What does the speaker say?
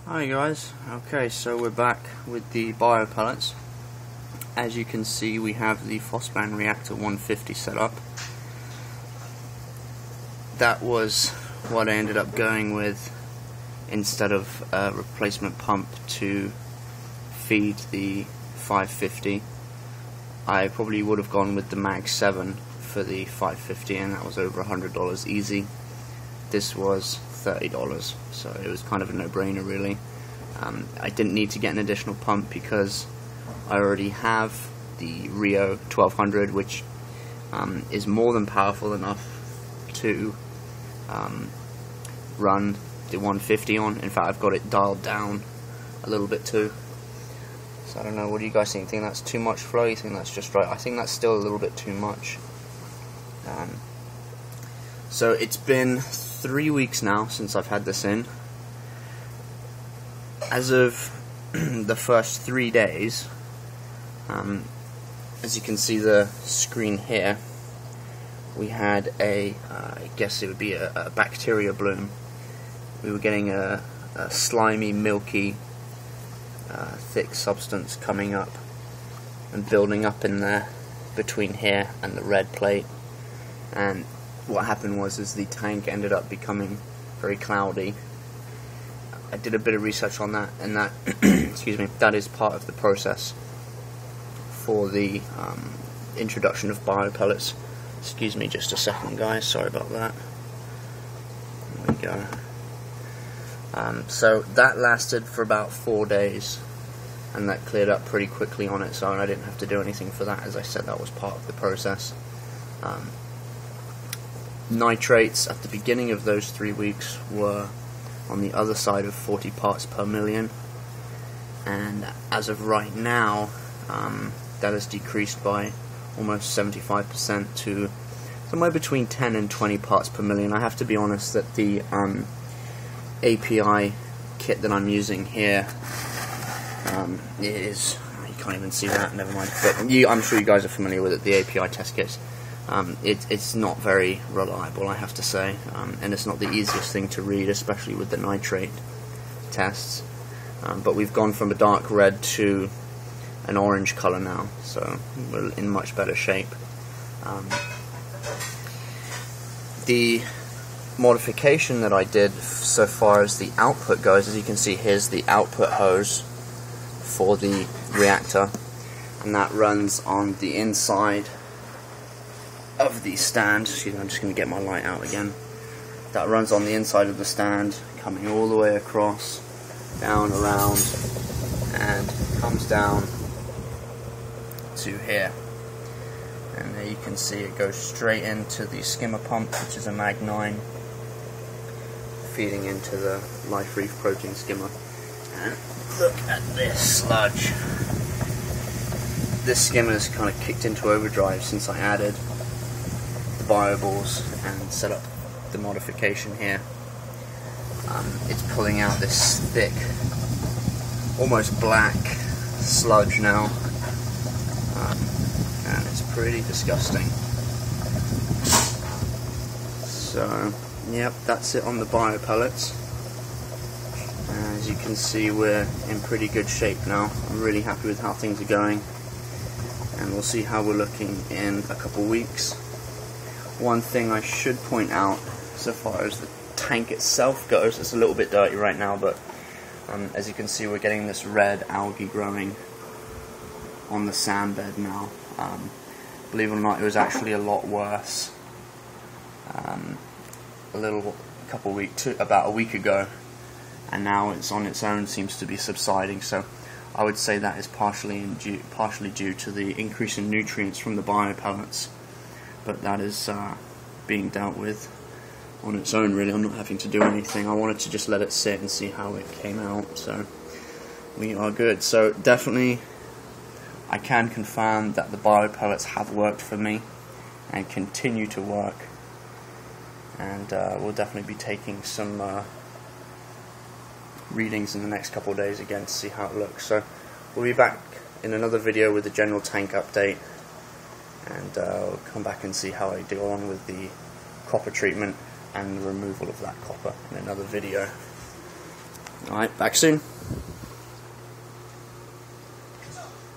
Hi guys, okay, so we're back with the Bio Pellets. As you can see, we have the FOWLR Reactor 150 set up. That was what I ended up going with instead of a replacement pump to feed the 550. I probably would have gone with the Mag 7 for the 550, and that was over $100 easy. This was $30, so it was kind of a no-brainer really. I didn't need to get an additional pump because I already have the Rio 1200, which is more than powerful enough to run the 150 on. In fact, I've got it dialed down a little bit too. So I don't know, what do you guys think? Think that's too much flow? You think that's just right? I think that's still a little bit too much. So it's been 3 weeks now since I've had this in. As of the first 3 days, as you can see the screen here, we had I guess it would be a bacteria bloom. We were getting a slimy, milky, thick substance coming up and building up in there between here and the red plate. And what happened was the tank ended up becoming very cloudy. I did a bit of research on that, and that excuse me, that is part of the process for the introduction of Bio Pellets. Excuse me just a second guys, sorry about that. There we go. So that lasted for about 4 days, and that cleared up pretty quickly on its own. I didn't have to do anything for that. As I said, that was part of the process. Nitrates at the beginning of those 3 weeks were on the other side of 40 parts per million, and as of right now that has decreased by almost 75% to somewhere between 10 and 20 parts per million. I have to be honest that the API kit that I'm using here is, you can't even see that, never mind, but I'm sure you guys are familiar with it, the API test kits. It's not very reliable, I have to say, and it's not the easiest thing to read, especially with the nitrate tests. But we've gone from a dark red to an orange color now, so we're in much better shape. The modification that I did so far as the output goes, as you can see, here's the output hose for the reactor, and that runs on the inside of the stand. Excuse me, I'm just going to get my light out again. That runs on the inside of the stand, coming all the way across, down, around, and comes down to here. And there you can see it goes straight into the skimmer pump, which is a Mag 9, feeding into the life reef protein skimmer. And look at this sludge. This skimmer is kind of kicked into overdrive since I added the bio balls and set up the modification here. It's pulling out this thick, almost black sludge now, and it's pretty disgusting. So, yep, that's it on the Bio Pellets. As you can see, we're in pretty good shape now. I'm really happy with how things are going, and we'll see how we're looking in a couple weeks. One thing I should point out, so far as the tank itself goes, it's a little bit dirty right now, but as you can see, we're getting this red algae growing on the sand bed now. Believe it or not, it was actually a lot worse about a week ago, and now it's on its own, seems to be subsiding. So I would say that is partially due to the increase in nutrients from the Bio Pellets, but that is being dealt with on its own really. I'm not having to do anything. I wanted to just let it sit and see how it came out, so we are good. So definitely I can confirm that the Bio Pellets have worked for me and continue to work, and we'll definitely be taking some readings in the next couple of days again to see how it looks. So we'll be back in another video with the general tank update, and we'll come back and see how I do on with the copper treatment and the removal of that copper in another video. Alright, back soon.